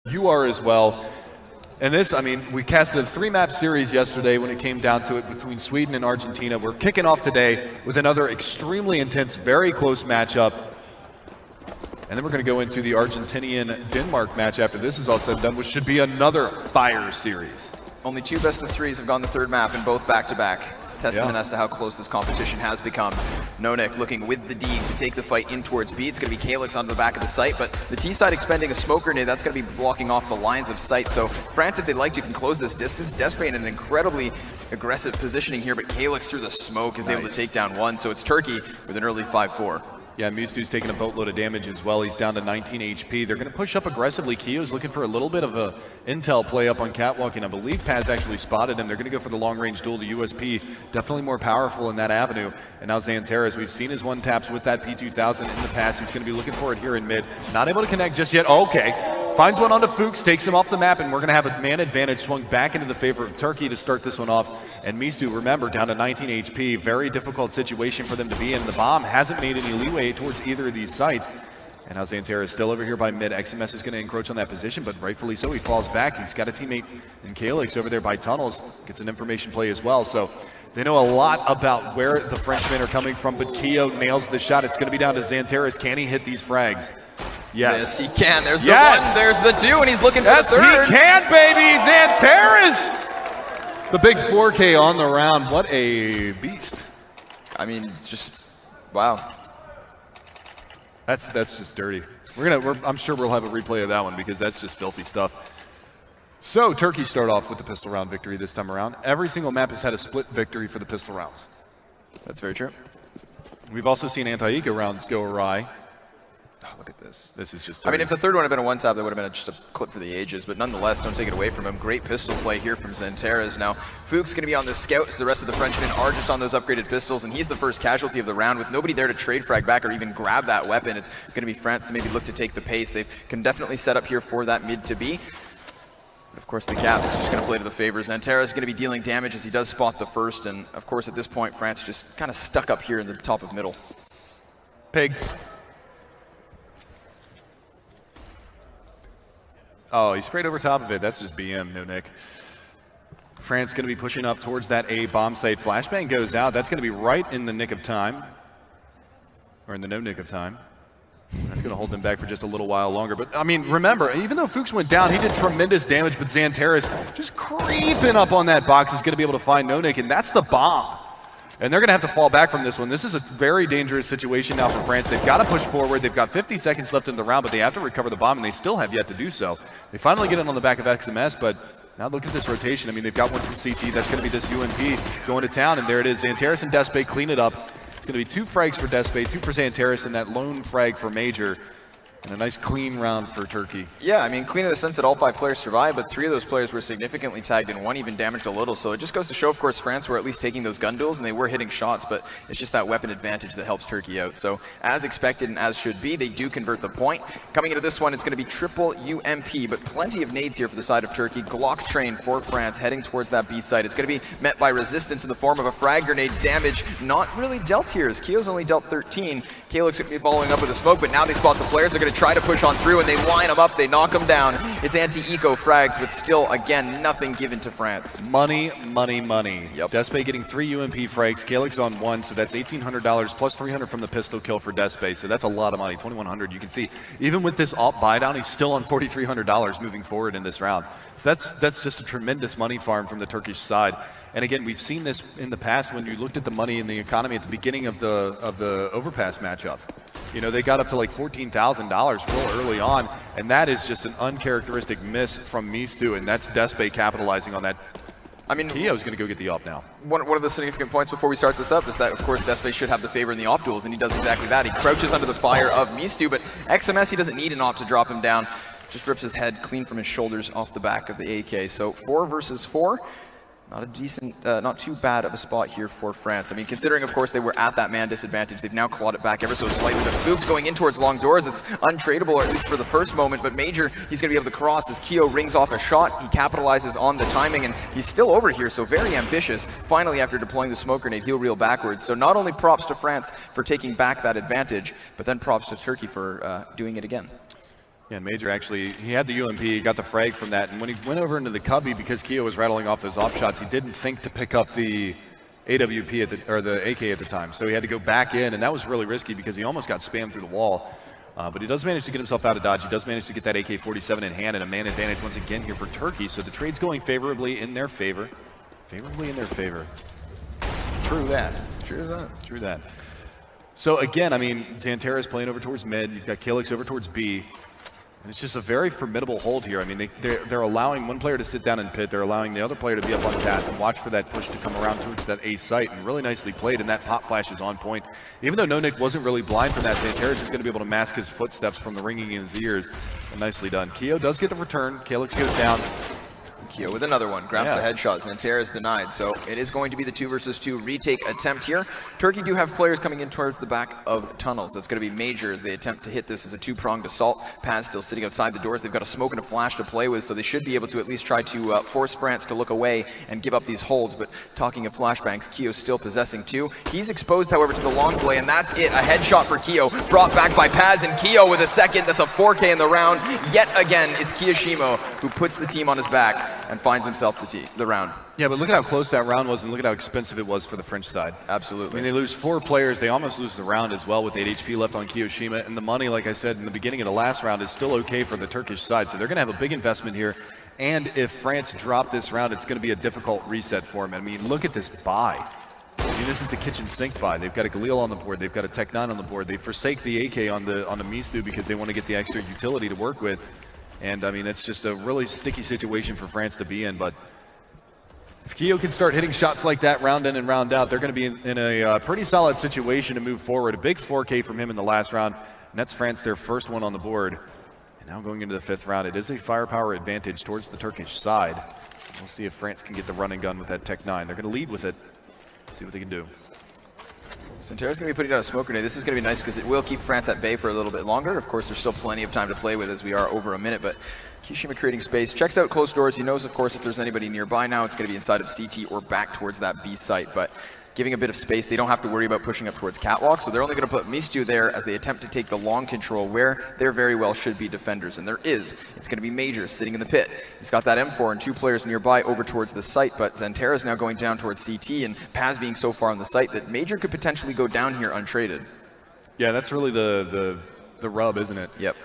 You are as well. And this, I mean, we casted a 3-map series yesterday when it came down to it between Sweden and Argentina. We're kicking off today with another extremely intense, very close matchup. And then we're going to go into the Argentinian-Denmark match after this is all said and done, which should be another fire series. Only 2 best-of-3s have gone the 3rd map, and both back-to-back. Testament as to how close this competition has become. Nonik looking with the D to take the fight in towards B. It's going to be Calyx onto the back of the site, but the T side expending a smoke grenade, that's going to be blocking off the lines of sight. So France, if they'd like to, can close this distance. Despe in an incredibly aggressive positioning here, but Calyx through the smoke is able to take down 1. So it's Turkey with an early 5-4. Yeah, Mewstwo's taking a boatload of damage as well. He's down to 19 HP. They're going to push up aggressively. Kio's looking for a little bit of a intel play up on Catwalk, and I believe Paz actually spotted him. They're going to go for the long-range duel. The USP definitely more powerful in that avenue. And now Xantares, we've seen his one-taps with that P2000 in the past. He's going to be looking for it here in mid. Not able to connect just yet. Okay. Finds one onto Fuchs, takes him off the map, and we're going to have a man advantage swung back into the favor of Turkey to start this one off. And Mewstwo, remember, down to 19 HP. Very difficult situation for them to be in. The bomb hasn't made any leeway towards either of these sites. And now Xantares is still over here by mid. XMS is going to encroach on that position, but rightfully so. He falls back. He's got a teammate in Calyx over there by tunnels. Gets an information play as well. So they know a lot about where the Frenchmen are coming from, but Keo nails the shot. It's going to be down to Xantares. Can he hit these frags? Yes. Yes, he can. There's the 1, there's the 2, and he's looking for the 3rd. Yes, he can, baby! Xantares! The big 4K on the round. What a beast. I mean, just, wow. That's just dirty. I'm sure we'll have a replay of that one because that's just filthy stuff. So Turkey start off with the pistol round victory this time around. Every single map has had a split victory for the pistol rounds. That's very true. We've also seen anti-eco rounds go awry. Oh, look at this. This is just dirty. I mean, if the 3rd one had been a one-tap, that would have been just a clip for the ages, but nonetheless, don't take it away from him. Great pistol play here from Xantares. Now, Fuchs going to be on the scout, so the rest of the Frenchmen are just on those upgraded pistols, and he's the first casualty of the round with nobody there to trade frag back or even grab that weapon. It's going to be France to maybe look to take the pace. They can definitely set up here for that mid to be. But of course, the cap is just going to play to the favor. Xantares is going to be dealing damage as he does spot the first, and of course, at this point, France just kind of stuck up here in the top of middle. Pig. Oh, he sprayed over top of it. That's just BM, no Nick. France going to be pushing up towards that A bomb site. Flashbang goes out. That's going to be right in the nick of time. Or in the no nick of time. That's going to hold them back for just a little while longer. But, I mean, remember, even though Fuchs went down, he did tremendous damage, but Xantares just creeping up on that box is going to be able to find no nick, and that's the bomb. And they're going to have to fall back from this one. This is a very dangerous situation now for France. They've got to push forward. They've got 50 seconds left in the round, but they have to recover the bomb, and they still have yet to do so. They finally get it on the back of XMS, but now look at this rotation. I mean, they've got one from CT. That's going to be this UMP going to town, and there it is. Xantares and Despe clean it up. It's going to be 2 frags for Despe, 2 for Xantares, and that lone frag for Major. And a nice clean round for Turkey. Yeah, I mean, clean in the sense that all 5 players survived, but 3 of those players were significantly tagged and 1 even damaged a little. So it just goes to show, of course, France were at least taking those gun duels and they were hitting shots, but it's just that weapon advantage that helps Turkey out. So as expected and as should be, they do convert the point. Coming into this one, it's going to be triple UMP, but plenty of nades here for the side of Turkey. Glock train for France heading towards that B site. It's going to be met by resistance in the form of a frag grenade. Damage not really dealt here as Keo's only dealt 13. Calyx going to be following up with a smoke, but now they spot the players. They're going to try to push on through, and they line them up. They knock them down. It's anti-eco frags, but still, again, nothing given to France. Money, money, money. Yep. Despe getting 3 UMP frags. Calyx on 1, so that's $1,800 plus 300 from the pistol kill for Despe. So that's a lot of money, 2,100. You can see, even with this alt buy down, he's still on $4,300 moving forward in this round. So that's just a tremendous money farm from the Turkish side. And again, we've seen this in the past when you looked at the money in the economy at the beginning of the overpass matchup. You know, they got up to like $14,000 real early on, and that is just an uncharacteristic miss from Mewstwo, and that's Despe capitalizing on that. I mean, Keo's going to go get the op now. One of the significant points before we start this up is that, of course, Despe should have the favor in the op duels, and he does exactly that. He crouches under the fire of Mewstwo, but XMS, he doesn't need an op to drop him down. Just rips his head clean from his shoulders off the back of the AK. So 4 versus 4. Not a decent, not too bad of a spot here for France. I mean, considering, of course, they were at that man disadvantage, they've now clawed it back ever so slightly. But Fuchs going in towards long doors, it's untradeable, or at least for the first moment. But Major, he's going to be able to cross as Keo rings off a shot. He capitalizes on the timing, and he's still over here, so very ambitious. Finally, after deploying the smoke grenade, he'll reel backwards. So not only props to France for taking back that advantage, but then props to Turkey for doing it again. Yeah, Major actually, he had the UMP, he got the frag from that, and when he went over into the cubby, because Keo was rattling off those off shots, he didn't think to pick up the AWP or the AK at the time, so he had to go back in, and that was really risky because he almost got spammed through the wall. But he does manage to get himself out of dodge. He does manage to get that AK-47 in hand, and a man advantage once again here for Turkey. So the trade's going favorably in their favor. Favorably in their favor. True that. True that. True that. So again, I mean, Xantera's playing over towards mid. You've got Calyx over towards B. And it's just a very formidable hold here. I mean, they're allowing one player to sit down and pit. They're allowing the other player to be up on cat and watch for that push to come around towards that A site. And really nicely played, and that pop flash is on point. Even though NoNick wasn't really blind from that, Xantera's just going to be able to mask his footsteps from the ringing in his ears. And nicely done. Keo does get the return. Calyx goes down. Keo with another one, grabs the headshot. Xantera is denied, so it is going to be the 2 versus 2 retake attempt here. Turkey do have players coming in towards the back of tunnels. That's going to be Major as they attempt to hit this as a 2-pronged assault. Paz still sitting outside the doors. They've got a smoke and a flash to play with, so they should be able to at least try to force France to look away and give up these holds. But talking of flashbangs, Keo still possessing 2. He's exposed, however, to the long play, and that's it. A headshot for Keo, brought back by Paz, and Keo with a second. That's a 4K in the round. Yet again, it's Kiyoshimo who puts the team on his back and finds himself the round. Yeah, but look at how close that round was, and look at how expensive it was for the French side. Absolutely. I mean, they lose 4 players. They almost lose the round as well with 8 HP left on Kiyoshima, and the money, like I said in the beginning of the last round, is still okay for the Turkish side. So they're going to have a big investment here, and if France drop this round, it's going to be a difficult reset for them. I mean, look at this buy. I mean, this is the kitchen sink buy. They've got a Galil on the board. They've got a Tech 9 on the board. They forsake the AK on the Mistu because they want to get the extra utility to work with. And, I mean, it's just a really sticky situation for France to be in, but if Keo can start hitting shots like that round in and round out, they're going to be in a pretty solid situation to move forward. A big 4K from him in the last round, and that's France, their first one on the board. And now going into the 5th round, it is a firepower advantage towards the Turkish side. We'll see if France can get the run and gun with that Tech 9. They're going to lead with it, see what they can do. Xantera's going to be putting down a smoke grenade. This is going to be nice because it will keep France at bay for a little bit longer. Of course, there's still plenty of time to play with as we are over a minute, but Kiyoshima creating space, checks out closed doors. He knows, of course, if there's anybody nearby now, it's going to be inside of CT or back towards that B site, but giving a bit of space. They don't have to worry about pushing up towards catwalk, so they're only going to put Mistu there as they attempt to take the long control where there very well should be defenders, and there is. It's going to be Major sitting in the pit. He's got that M4 and 2 players nearby over towards the site, but Xantera is now going down towards CT, and Paz being so far on the site that Major could potentially go down here untraded. Yeah, that's really the rub, isn't it? Yep.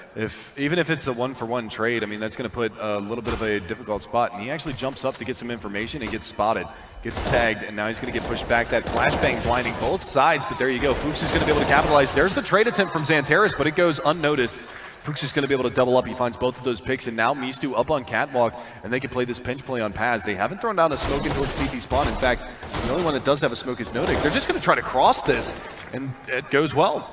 Even if it's a 1-for-1 trade, I mean, that's going to put a little bit of a difficult spot. And he actually jumps up to get some information and gets spotted, gets tagged, and now he's going to get pushed back. That flashbang blinding both sides, but there you go. Fuchs is going to be able to capitalize. There's the trade attempt from Xanteris, but it goes unnoticed. Fuchs is going to be able to double up. He finds both of those picks, and now Mistu up on catwalk, and they can play this pinch play on Paz. They haven't thrown down a smoke in towards CT spawn. In fact, the only one that does have a smoke is NoNick. They're just going to try to cross this, and it goes well.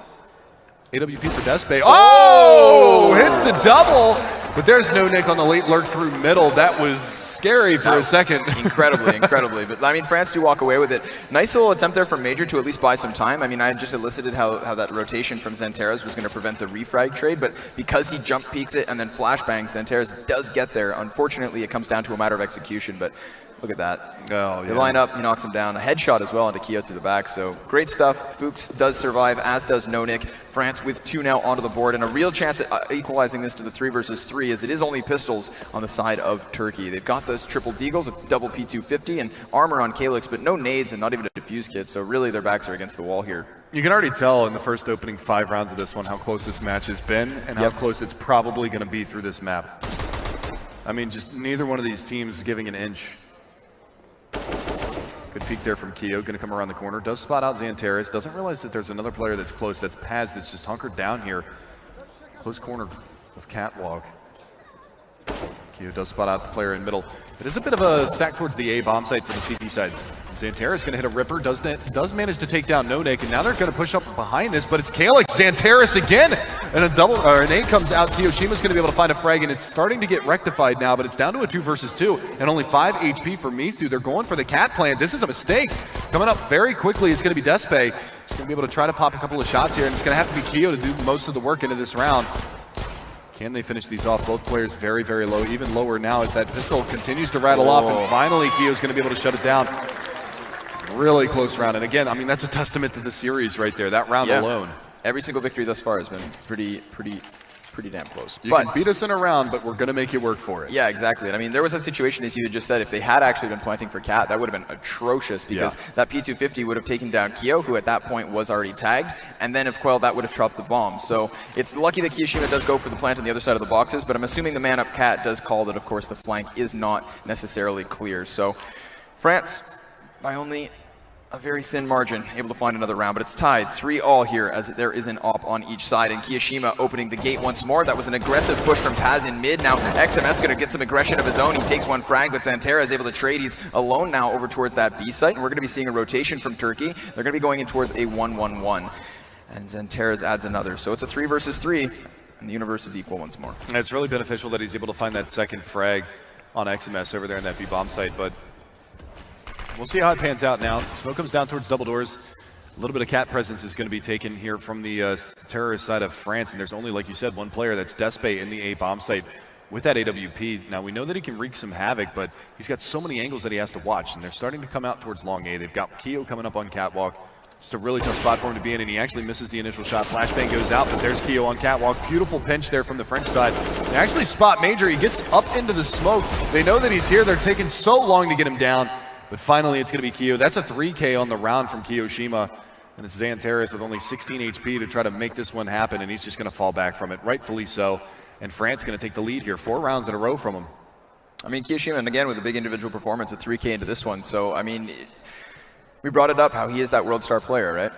AWP for Despe. Oh! Hits the double! But there's NoNick on the late lurk through middle. That was scary for a second. Incredibly. But I mean, France do walk away with it. Nice little attempt there from Major to at least buy some time. I mean, I just elicited how that rotation from Xanteras was going to prevent the refrag trade, but because he jump peeks it and then flashbangs, Xanteras does get there. Unfortunately, it comes down to a matter of execution, but look at that. Oh, yeah. They line up, he knocks him down. A headshot as well into Keo through the back, so great stuff. Fuchs does survive, as does NoNick. France with 2 now onto the board, and a real chance at equalizing this to the 3 versus 3, as it is only pistols on the side of Turkey. They've got those triple deagles, a double P250, and armor on Calyx, but no nades and not even a defuse kit, so really their backs are against the wall here. You can already tell in the first opening 5 rounds of this one how close this match has been and how close it's probably going to be through this map. I mean, just neither one of these teams is giving an inch. Good peek there from Keo, going to come around the corner. Does spot out Xanteris, doesn't realize that there's another player that's close. That's Paz that's just hunkered down here. Close corner of catwalk. Keo does spot out the player in middle. It is a bit of a stack towards the A bomb site for the CT side. Xanteris going to hit a ripper, does manage to take down NoNick, and now they're going to push up behind this, but it's Calyx, Xanteris again, and an 8 comes out. Kiyoshima's going to be able to find a frag, and it's starting to get rectified now, but it's down to a 2 versus 2, and only 5 HP for Mistu. They're going for the cat plant. This is a mistake. Coming up very quickly is going to be Despe. He's going to be able to try to pop a couple of shots here, and it's going to have to be Keo to do most of the work into this round. Can they finish these off? Both players very, very low, even lower now as that pistol continues to rattle off, and finally Keo's going to be able to shut it down. Really close round, and again, I mean, that's a testament to the series right there, that round alone. Every single victory thus far has been pretty pretty damn close. You can beat us in a round, but we're going to make you work for it. Yeah, exactly. And I mean, there was that situation, as you had just said, if they had actually been planting for Cat, that would have been atrocious because that P250 would have taken down Kyo, who at that point was already tagged, and then if Quell, that would have dropped the bomb. So it's lucky that Kiyoshima does go for the plant on the other side of the boxes, but I'm assuming the man-up Cat does call that, of course, the flank is not necessarily clear. So France, by only a very thin margin, able to find another round, but it's tied 3-all here as there is an op on each side, and Kiyoshima opening the gate once more. That was an aggressive push from Paz in mid. Now XMS going to get some aggression of his own. He takes one frag, but XANTARA is able to trade. He's alone now over towards that B site, and we're going to be seeing a rotation from Turkey. They're going to be going in towards a 1-1-1, and XANTARA adds another. So it's a 3 versus 3, and the universe is equal once more. And it's really beneficial that he's able to find that second frag on XMS over there in that B bomb site, but we'll see how it pans out now. Smoke comes down towards double doors. A little bit of Cat presence is going to be taken here from the terrorist side of France, and there's only, like you said, one player, that's Despe in the A bomb site with that AWP. Now, we know that he can wreak some havoc, but he's got so many angles that he has to watch, and they're starting to come out towards long A. They've got Kyo coming up on Catwalk. Just a really tough spot for him to be in, and he actually misses the initial shot. Flashbang goes out, but there's Kyo on Catwalk. Beautiful pinch there from the French side. They actually spot Major. He gets up into the smoke. They know that he's here. They're taking so long to get him down. But finally, it's going to be Kyo. That's a 3K on the round from Kiyoshima. And it's XANTARA with only 16 HP to try to make this one happen, and he's just going to fall back from it, rightfully so. And France going to take the lead here. 4 rounds in a row from him. I mean, Kiyoshima, and again, with a big individual performance, a 3K into this one. So, I mean, we brought it up how he is that world star player, right?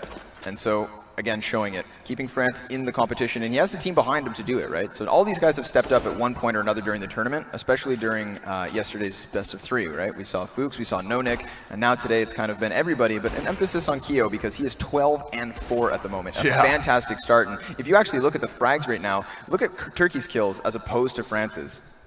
And so, again, showing it, keeping France in the competition, and he has the team behind him to do it, right? So all these guys have stepped up at one point or another during the tournament, especially during yesterday's best of 3, right? We saw Fuchs, we saw NoNick, and now today it's kind of been everybody, but an emphasis on Kyo because he is 12-4 at the moment. A fantastic start, and if you actually look at the frags right now, look at Turkey's kills as opposed to France's.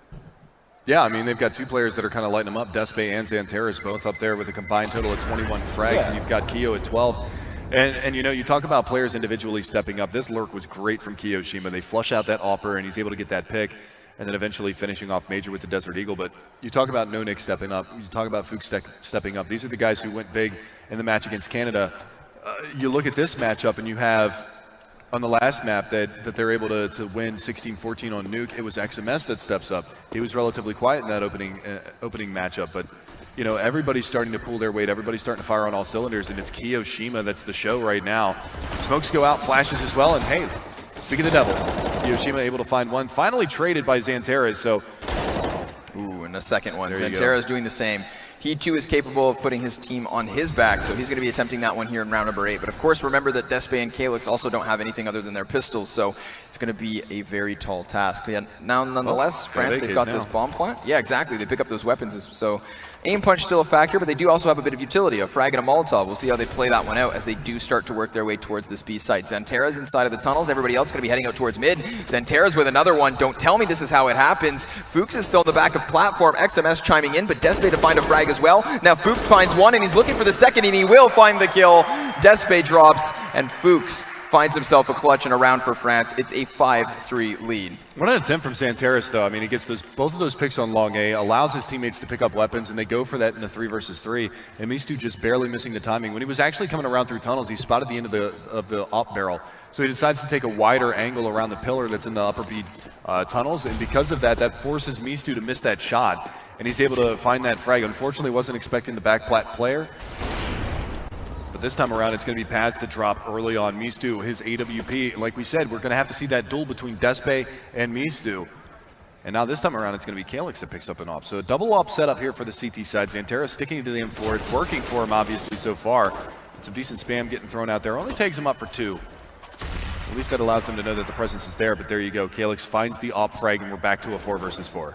Yeah, I mean, they've got 2 players that are kind of lighting them up. Despe and XANTARA both up there with a combined total of 21 frags, and you've got Kyo at 12. And you know, you talk about players individually stepping up. This lurk was great from Kiyoshima. They flush out that AWPer, and he's able to get that pick, and then eventually finishing off Major with the Desert Eagle. But you talk about NoNick stepping up. You talk about Fuchs stepping up. These are the guys who went big in the match against Canada. You look at this matchup, and you have on the last map that they're able to win 16-14 on Nuke. It was XMS that steps up. He was relatively quiet in that opening matchup, but you know, everybody's starting to pull their weight. Everybody's starting to fire on all cylinders, and it's Kiyoshima that's the show right now. Smokes go out, flashes as well, and hey, speak of the devil, Kiyoshima able to find one. Finally traded by XANTARA, so. Ooh, and a second one. XANTARA is doing the same. He too is capable of putting his team on his back, so he's going to be attempting that one here in round number 8. But of course, remember that Despe and Calyx also don't have anything other than their pistols, so it's going to be a very tall task. But yeah, now, nonetheless, France, they've got this bomb plant. Yeah, exactly. They pick up those weapons, so aim punch still a factor, but they do also have a bit of utility, a frag and a Molotov. We'll see how they play that one out as they do start to work their way towards this B site. XANTARA's inside of the tunnels. Everybody else going to be heading out towards mid. XANTARA's with another one. Don't tell me this is how it happens. Fuchs is still in the back of platform. XMS chiming in, but Despe to find a frag as well. Now Fuchs finds one, and he's looking for the second, and he will find the kill. Despe drops, and Fuchs finds himself a clutch in a round for France. It's a 5-3 lead. What an attempt from XANTARA, though. I mean, he gets both of those picks on long A, allows his teammates to pick up weapons, and they go for that in the 3 versus 3. And Mistu just barely missing the timing. When he was actually coming around through tunnels, he spotted the end of the op barrel. So he decides to take a wider angle around the pillar that's in the upper B tunnels, and because of that, that forces Mistu to miss that shot. And he's able to find that frag. Unfortunately, wasn't expecting the back plat player. But this time around, it's going to be Paz to drop early on Mistu, his AWP. Like we said, we're going to have to see that duel between Despe and Mistu. And now this time around, it's going to be Calyx that picks up an op. So a double op setup here for the CT side. XANTARA sticking to the M4. It's working for him, obviously, so far. Some decent spam getting thrown out there. Only takes him up for 2. At least that allows them to know that the presence is there. But there you go. Calyx finds the op frag, and we're back to a 4 versus 4.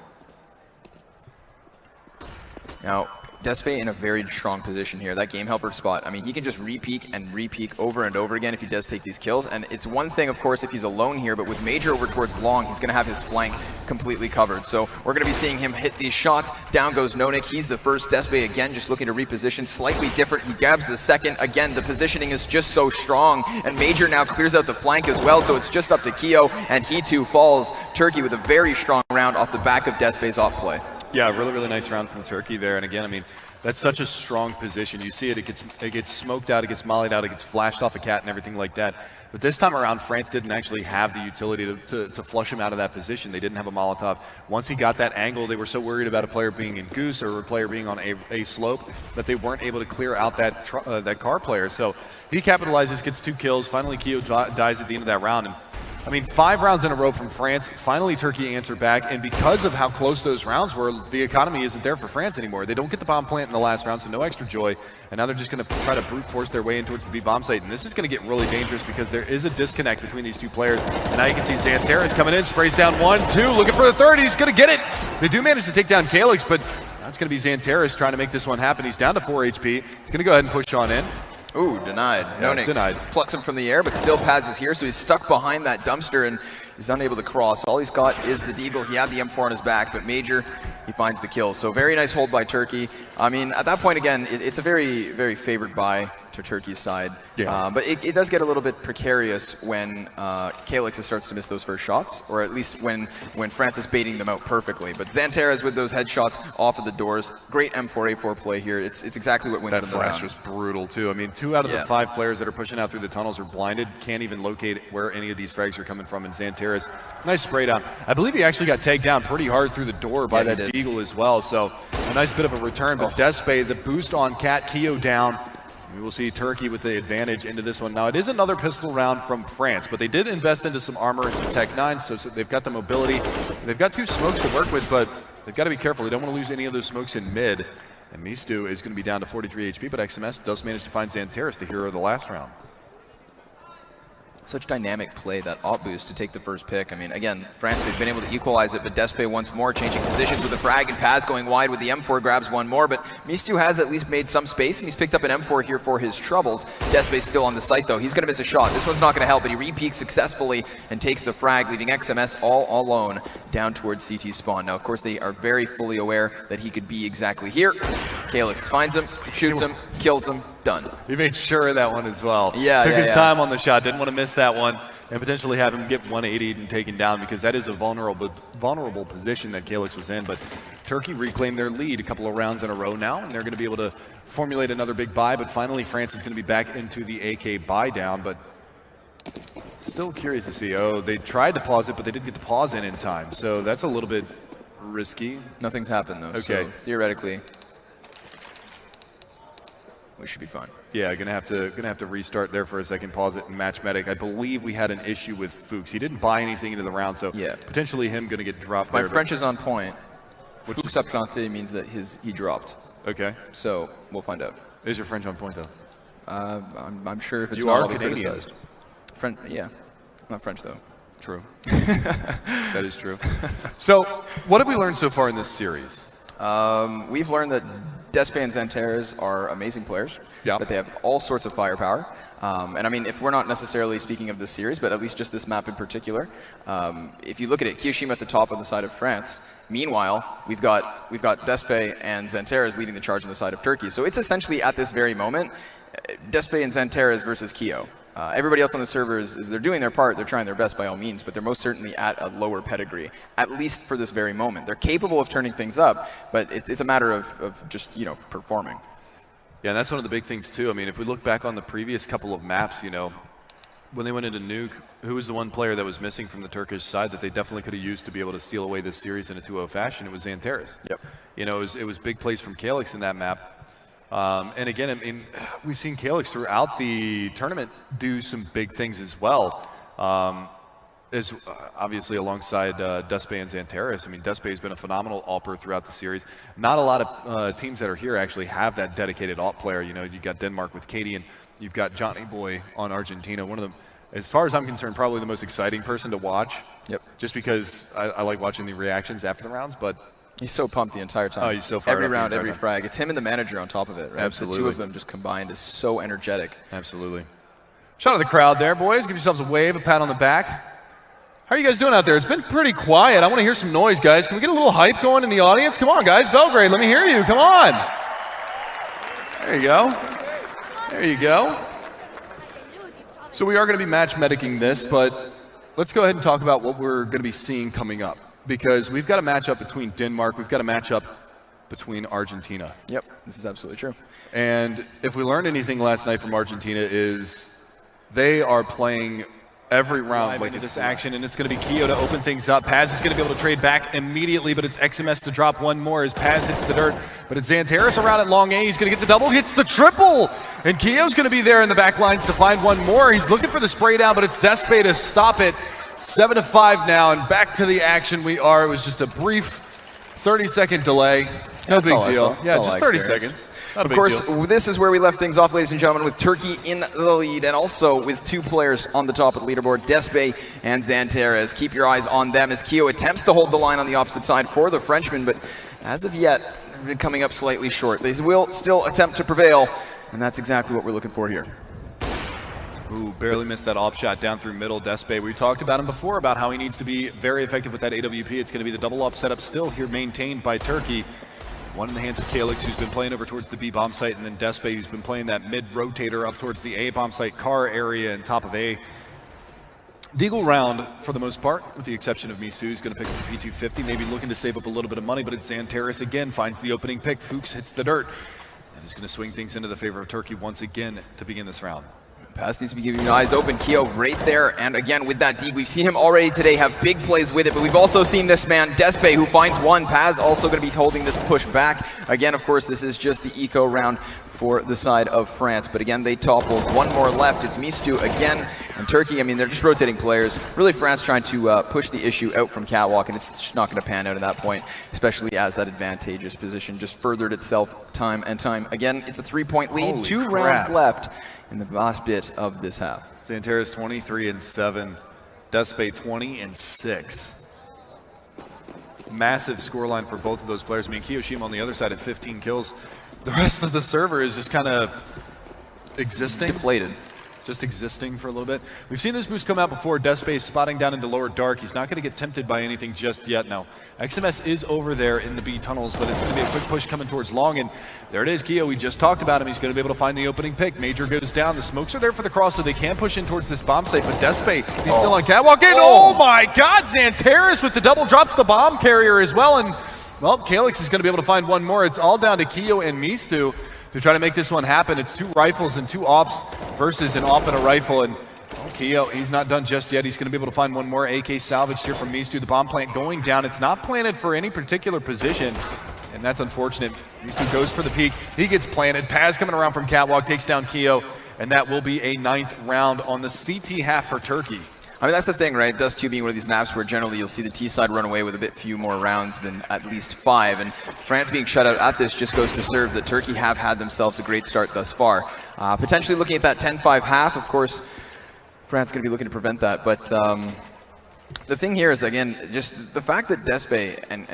Now, Despe in a very strong position here. That game helper spot, I mean, he can just re-peek and re-peek over and over again if he does take these kills. And it's one thing, of course, if he's alone here, but with Major over towards long, he's going to have his flank completely covered. So we're going to be seeing him hit these shots. Down goes NoNick. He's the first. Despe, again, just looking to reposition. Slightly different. He grabs the second. Again, the positioning is just so strong. And Major now clears out the flank as well, so it's just up to Kyo, and he too falls. Turkey with a very strong round off the back of Despe's off play. Yeah, really, really nice round from Turkey there. And again, I mean, that's such a strong position. You see it, it gets smoked out, it gets mollied out, it gets flashed off a cat and everything like that. But this time around, France didn't actually have the utility to flush him out of that position. They didn't have a Molotov. Once he got that angle, they were so worried about a player being in goose or a player being on a slope that they weren't able to clear out that car player. So he capitalizes, gets 2 kills. Finally, KO dies at the end of that round. And I mean, 5 rounds in a row from France. Finally, Turkey answered back, and because of how close those rounds were, the economy isn't there for France anymore. They don't get the bomb plant in the last round, so no extra joy, and now they're just going to try to brute force their way in towards the B bomb site, and this is going to get really dangerous because there is a disconnect between these 2 players, and now you can see XANTR is coming in, sprays down 1, 2, looking for the 3rd, he's going to get it! They do manage to take down KALIX, but now it's going to be XANTR trying to make this one happen. He's down to 4 HP. He's going to go ahead and push on in. Ooh, denied. Yeah, denied. Plucks him from the air, but still Paz is here, so he's stuck behind that dumpster, and he's unable to cross. All he's got is the deagle. He had the M4 on his back, but Major, he finds the kill. So very nice hold by Turkey. I mean, at that point, again, it's a very, very favored buy to Turkey's side. Yeah. But it does get a little bit precarious when KALIX starts to miss those first shots, or at least when France is baiting them out perfectly. But XANTR is with those headshots off of the doors. Great M4A4 play here. It's exactly what wins them the round. That flash was brutal, too. I mean, 2 out of the 5 players that are pushing out through the tunnels are blinded, can't even locate where any of these frags are coming from, and XANTR is nice spray down. I believe he actually got tagged down pretty hard through the door by that deagle as well, so a nice bit of a return. But Despe, the boost on Cat, Keo down. We will see Turkey with the advantage into this one. Now, it is another pistol round from France, but they did invest into some armor and some Tech 9s, so they've got the mobility. They've got 2 smokes to work with, but they've got to be careful. They don't want to lose any of those smokes in mid. And mcsg is going to be down to 43 HP, but XMS does manage to find XANTR, the hero of the last round. Such dynamic play, that op boost to take the first pick. I mean, again, France, they've been able to equalize it, but Despe once more changing positions with a frag, and Paz going wide with the M4 grabs 1 more, but mcsg has at least made some space, and he's picked up an M4 here for his troubles. Despe's still on the site, though. He's going to miss a shot. This one's not going to help, but he re-peeks successfully and takes the frag, leaving XMS all alone down towards CT spawn. Now, of course, they are very fully aware that he could be exactly here. KALIX finds him, shoots him, kills him, done. He made sure of that one as well. Yeah, Took his time on the shot, didn't want to miss that one, and potentially have him get 180 and taken down, because that is a vulnerable position that KALIX was in. But Turkey reclaimed their lead a couple of rounds in a row now, and they're going to be able to formulate another big buy. But finally, France is going to be back into the AK buy down, but still curious to see. Oh, they tried to pause it, but they didn't get the pause in time, so that's a little bit risky. Nothing's happened, though, okay. So theoretically, we should be fine. Yeah, gonna have to restart there for a second, pause it, and match medic. I believe we had an issue with Fuchs. He didn't buy anything into the round, so yeah, potentially him gonna get dropped. My French is on point. Fuchs a planté means that he dropped. Okay. So we'll find out. Is your French on point though? I'm sure if it's you not, are I'll be Canadian. criticized. French, yeah, not French though. True. That is true. So, what have we learned so far in this series? We've learned that Despe and XANTR are amazing players, that they have all sorts of firepower. And I mean, if we're not necessarily speaking of this series, but at least just this map in particular, if you look at it, Kyoshima at the top on the side of France. Meanwhile, we've got Despe and XANTR leading the charge on the side of Turkey. So it's essentially at this very moment, Despe and XANTR versus Kyo. Everybody else on the server is they're doing their part, they're trying their best by all means, but they're most certainly at a lower pedigree, at least for this very moment. They're capable of turning things up, but it's a matter of just, you know, performing. Yeah, and that's one of the big things too. I mean, if we look back on the previous couple of maps, you know, when they went into Nuke, who was the one player that was missing from the Turkish side that they definitely could have used to be able to steal away this series in a 2-0 fashion? It was XANTR. Yep. You know, it was big plays from KALIX in that map. And again, I mean, we've seen KALIX throughout the tournament do some big things as well. As obviously alongside Despe and XANTR. I mean, Despe has been a phenomenal AWPer throughout the series. Not a lot of teams that are here actually have that dedicated AWP player. You know, you've got Denmark with Katie, and you've got Johnny Boy on Argentina. One of them, as far as I'm concerned, probably the most exciting person to watch. Yep. Just because I like watching the reactions after the rounds, but he's so pumped the entire time. Oh, he's so fired every up round, every frag. It's him and the manager on top of it, right? Absolutely. The two of them just combined is so energetic. Absolutely. Shout out to the crowd there, boys. Give yourselves a wave, a pat on the back. How are you guys doing out there? It's been pretty quiet. I want to hear some noise, guys. Can we get a little hype going in the audience? Come on, guys. Belgrade, let me hear you. Come on. There you go. There you go. So we are going to be match medicing this, but let's go ahead and talk about what we're going to be seeing coming up. because we've got a matchup between Denmark, we've got a matchup between Argentina. Yep, this is absolutely true. And if we learned anything last night from Argentina is they are playing every round into this action, and it's going to be KAO to open things up. Paz is going to be able to trade back immediately, but it's XMS to drop one more as Paz hits the dirt. But it's XanTares around at long A. He's going to get the double, hits the triple, and KAO's going to be there in the back lines to find one more. He's looking for the spray down, but it's Despe to stop it. 7-5 now, and back to the action we are. It was just a brief 30-second delay. No big deal. Yeah, just 30 seconds. Of course, this is where we left things off, ladies and gentlemen, with Turkey in the lead, and also with two players on the top of the leaderboard, Despe and XanTares. Keep your eyes on them as KAO attempts to hold the line on the opposite side for the Frenchman, but as of yet, they've been coming up slightly short. They will still attempt to prevail, and that's exactly what we're looking for here. Ooh, barely missed that op shot down through middle. Despe, we talked about him before, about how he needs to be very effective with that AWP. It's going to be the double op setup still here maintained by Turkey. One in the hands of Calyx, who's been playing over towards the B bomb site, and then Despe, who's been playing that mid rotator up towards the A bomb site car area and top of A. Deagle round for the most part, with the exception of Misu, who's going to pick up the P250, maybe looking to save up a little bit of money, but it's XanTares again, finds the opening pick. Fuchs hits the dirt, and is going to swing things into the favor of Turkey once again to begin this round. Paz needs to be giving your eyes open. KAO right there, and again with that deep, we've seen him already today have big plays with it, but we've also seen this man, Despe, who finds one. Paz also going to be holding this push back. Again, of course, this is just the eco round for the side of France, but again, they toppled. One more left. It's Mistu again, and Turkey, I mean, they're just rotating players. Really, France trying to push the issue out from Catwalk, and it's just not going to pan out at that point, especially as that advantageous position just furthered itself time and time. Again, it's a 3-point lead. Holy Two crap. rounds left in the last bit of this half. XanTares 23-7, Despe 20-6. Massive scoreline for both of those players. I mean, Kiyoshima on the other side at 15 kills. The rest of the server is just kind of existing. Deflated. Just existing for a little bit. We've seen this boost come out before. Despe spotting down into lower dark. He's not going to get tempted by anything just yet. Now, XMS is over there in the B tunnels, but it's going to be a quick push coming towards long, and there it is, KAO. We just talked about him. He's going to be able to find the opening pick. Major goes down. The smokes are there for the cross, so they can push in towards this bomb site, but Despe, he's still on Catwalk. And oh my God, XanTares with the double drops the bomb carrier as well, and well, Calyx is going to be able to find one more. It's all down to KAO and Mistu to try to make this one happen. It's two rifles and two ops versus an op and a rifle, and KAO, he's not done just yet. He's going to be able to find one more. AK salvaged here from Mistu. The bomb plant going down. It's not planted for any particular position, and that's unfortunate. Mistu goes for the peak. He gets planted. Paz coming around from Catwalk, takes down KAO, and that will be a 9th round on the CT half for Turkey. I mean, that's the thing, right? Dust 2 being one of these maps where generally you'll see the T side run away with a bit few more rounds than at least 5. And France being shut out at this just goes to serve that Turkey have had themselves a great start thus far. Potentially looking at that 10-5 half, of course, France going to be looking to prevent that. But the thing here is, again, just the fact that Despe and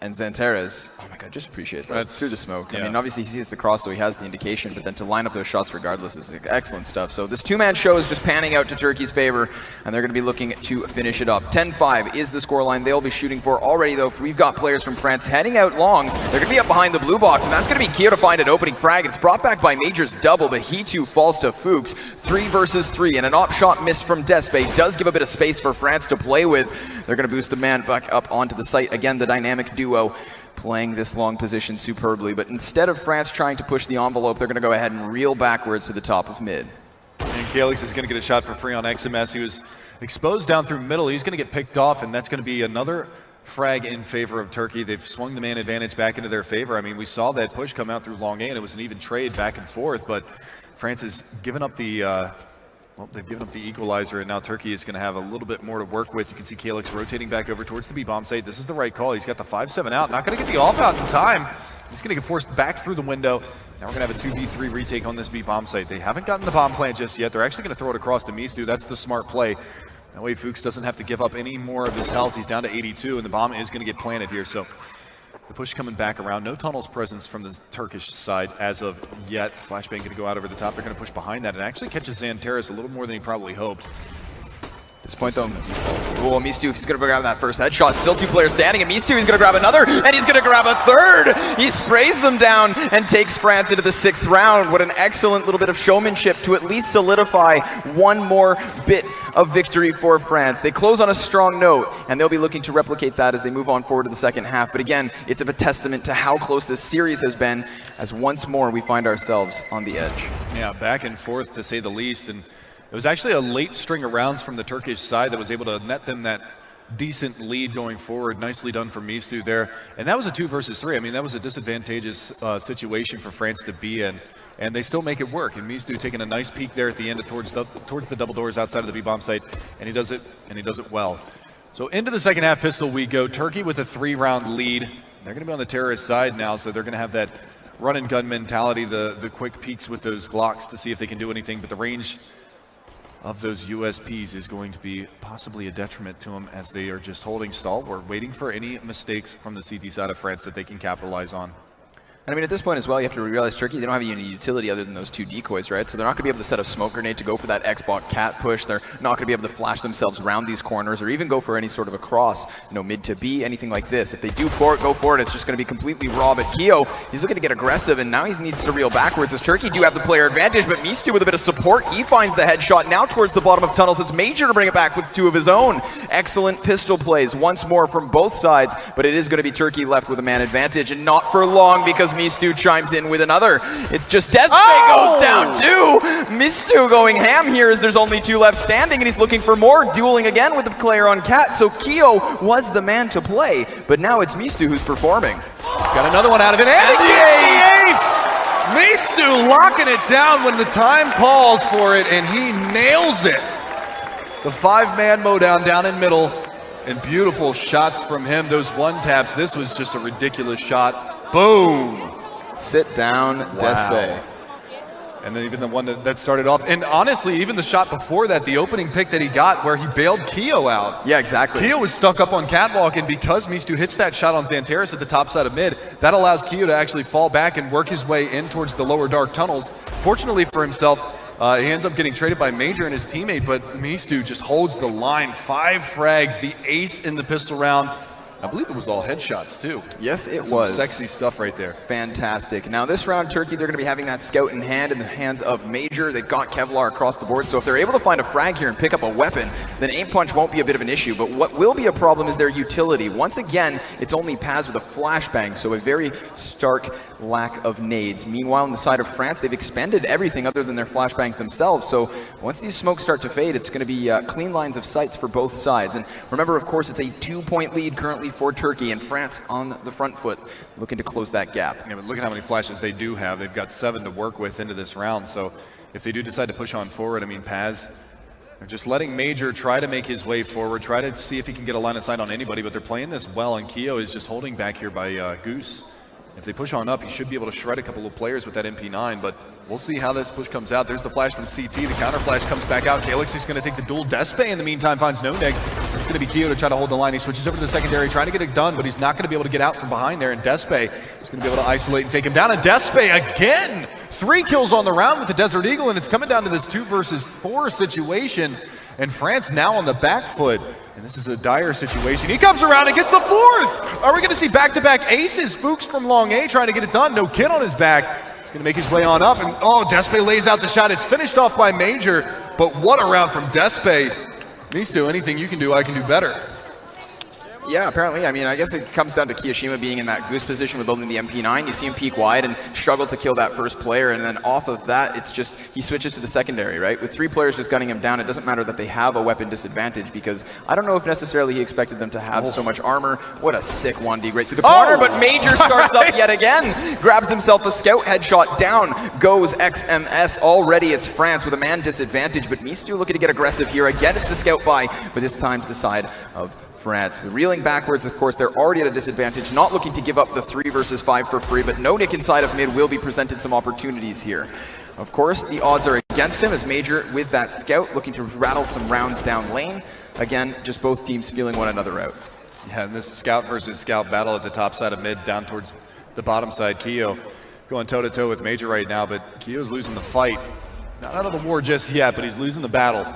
XanTares, oh my God, just appreciate that. That's through the smoke. Yeah. I mean, obviously he sees the cross, so he has the indication, but then to line up those shots regardless is excellent stuff. So this two-man show is just panning out to Turkey's favor, and they're going to be looking to finish it up. 10-5 is the scoreline they'll be shooting for already, though. We've got players from France heading out long. They're going to be up behind the blue box, and that's going to be KAO to find an opening frag. It's brought back by Major's double, but he too falls to Fuchs. 3 versus 3, and an op shot missed from Despe does give a bit of space for France to play with. They're going to boost the man back up onto the site. Again, the dynamic duo playing this long position superbly. But instead of France trying to push the envelope, they're going to go ahead and reel backwards to the top of mid. And Calyx is going to get a shot for free on XMS. He was exposed down through middle. He's going to get picked off, and that's going to be another frag in favor of Turkey. They've swung the man advantage back into their favor. I mean, we saw that push come out through long A, and it was an even trade back and forth, but France has given up the well, they've given up the equalizer, and now Turkey is going to have a little bit more to work with. You can see Calyx rotating back over towards the B-bomb site. This is the right call. He's got the 5-7 out. Not going to get the off out in time. He's going to get forced back through the window. Now we're going to have a 2v3 retake on this B-bomb site. They haven't gotten the bomb plant just yet. They're actually going to throw it across to Mistu. That's the smart play. That way Fuchs doesn't have to give up any more of his health. He's down to 82, and the bomb is going to get planted here. So the push coming back around. No tunnels presence from the Turkish side as of yet. Flashbang going to go out over the top. They're going to push behind that and actually catches XanTares a little more than he probably hoped. this point though, oh, mcsg, he's gonna grab that first headshot. Still 2 players standing, and mcsg, he's gonna grab another, and he's gonna grab a third. He sprays them down and takes France into the 6th round. What an excellent little bit of showmanship to at least solidify one more bit of victory for France. They close on a strong note, and they'll be looking to replicate that as they move on forward to the second half. But again, it's a testament to how close this series has been, as once more we find ourselves on the edge. Yeah, back and forth to say the least, and it was actually a late string of rounds from the Turkish side that was able to net them that decent lead going forward. Nicely done for mcsg there. And that was a 2 versus 3. I mean, that was a disadvantageous situation for France to be in. And they still make it work. And mcsg taking a nice peek there at the end towards the double doors outside of the B-bomb site. And he does it well. So into the second half pistol we go. Turkey with a 3-round lead. They're going to be on the terrorist side now, so they're going to have that run and gun mentality, the quick peeks with those Glocks to see if they can do anything. But the range of those USPs is going to be possibly a detriment to them as they are just holding stall. We're waiting for any mistakes from the CT side of France that they can capitalize on. And I mean, at this point as well, you have to realize Turkey, they don't have any utility other than those 2 decoys, right? So they're not going to be able to set a smoke grenade to go for that Xbox cat push. They're not going to be able to flash themselves around these corners or even go for any sort of a cross, you know, mid to B, anything like this. If they do go for it, it's just going to be completely raw. But Keo, he's looking to get aggressive, and now he needs to reel backwards as Turkey do have the player advantage, but mcsg with a bit of support, he finds the headshot now towards the bottom of tunnels. It's Major to bring it back with 2 of his own. Excellent pistol plays once more from both sides, but it is going to be Turkey left with a man advantage, and not for long because mcsg chimes in with another. It's just Despe goes down too. mcsg going ham here as there's only 2 left standing, and he's looking for more, dueling again with the player on Cat. So Keo was the man to play, but now it's mcsg who's performing. He's got another one out of it, and he gets the ace! mcsg locking it down when the time calls for it, and he nails it. The 5-man mowdown down in middle, and beautiful shots from him. Those 1-taps, this was just a ridiculous shot. Boom! Sit down, Despe. And then even the one that started off, and honestly, even the shot before that, the opening pick that he got where he bailed Keo out. Yeah, exactly. Keo was stuck up on Catwalk, and because mcsg hits that shot on Xantares at the top side of mid, that allows Keo to actually fall back and work his way in towards the lower dark tunnels. Fortunately for himself, he ends up getting traded by Major and his teammate, but mcsg just holds the line. 5 frags, the ace in the pistol round. I believe it was all headshots too. Yes, it Some was. Sexy stuff right there. Fantastic. Now this round, Turkey, they're going to be having that scout in hand in the hands of Major. They've got Kevlar across the board, so if they're able to find a frag here and pick up a weapon, then aim punch won't be a bit of an issue. But what will be a problem is their utility. Once again, it's only Paz with a flashbang, so a very stark lack of nades. Meanwhile, on the side of France, they've expended everything other than their flashbangs themselves. So once these smokes start to fade, it's going to be clean lines of sights for both sides. And remember, of course, it's a 2-point lead currently for Turkey, and France on the front foot looking to close that gap. Yeah, but look at how many flashes they do have. They've got 7 to work with into this round. So if they do decide to push on forward, I mean, Paz, they're just letting Major try to make his way forward, try to see if he can get a line of sight on anybody, but they're playing this well, and Keo is just holding back here by Goose. If they push on up, he should be able to shred a couple of players with that MP9, but we'll see how this push comes out. There's the flash from CT. The counter flash comes back out. Galix is going to take the duel. Despe, in the meantime, finds no neg. It's going to be Keo to try to hold the line. He switches over to the secondary, trying to get it done, but he's not going to be able to get out from behind there. And Despe is going to be able to isolate and take him down. And Despe again! 3 kills on the round with the Desert Eagle, and it's coming down to this 2 versus 4 situation. And France now on the back foot. And this is a dire situation. He comes around and gets the 4th! Are we going to see back-to-back aces? Fuchs from Long A trying to get it done. No kid on his back. He's going to make his way on up. And oh, Despe lays out the shot. It's finished off by Major. But what a round from Despe. mcsg, anything you can do, I can do better. Yeah, apparently. I mean, I guess it comes down to Kiyoshima being in that Goose position with only the MP9. You see him peek wide and struggle to kill that first player, and then off of that, it's just he switches to the secondary, right? With 3 players just gunning him down, it doesn't matter that they have a weapon disadvantage, because I don't know if necessarily he expected them to have so much armor. What a sick 1D right through the corner, but Major starts up yet again, grabs himself a scout headshot, down goes XMS. Already it's France with a man disadvantage, but mcsg looking to get aggressive here. Again, it's the scout buy, but this time to the side of France. Reeling backwards, of course, they're already at a disadvantage, not looking to give up the 3 versus 5 for free, but no nick inside of mid will be presented some opportunities here. Of course, the odds are against him as Major with that scout looking to rattle some rounds down lane. Again, just both teams feeling one another out. Yeah, and this scout versus scout battle at the top side of mid down towards the bottom side. Keo going toe-to-toe with Major right now, but Keo's losing the fight. He's not out of the war just yet, but he's losing the battle.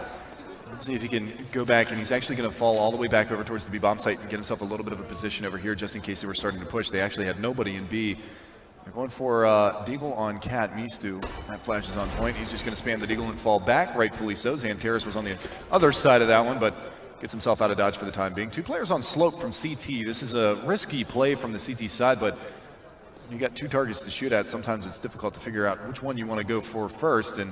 See if he can go back, and he's actually going to fall all the way back over towards the B bomb site and get himself a little bit of a position over here just in case they were starting to push. They actually had nobody in B. They're going for Deagle on Cat Mistu. That flash is on point. He's just going to spam the Deagle and fall back, rightfully so. Zanteris was on the other side of that one, but gets himself out of dodge for the time being. 2 players on slope from CT. This is a risky play from the CT side, but you got 2 targets to shoot at. Sometimes it's difficult to figure out which one you want to go for first, and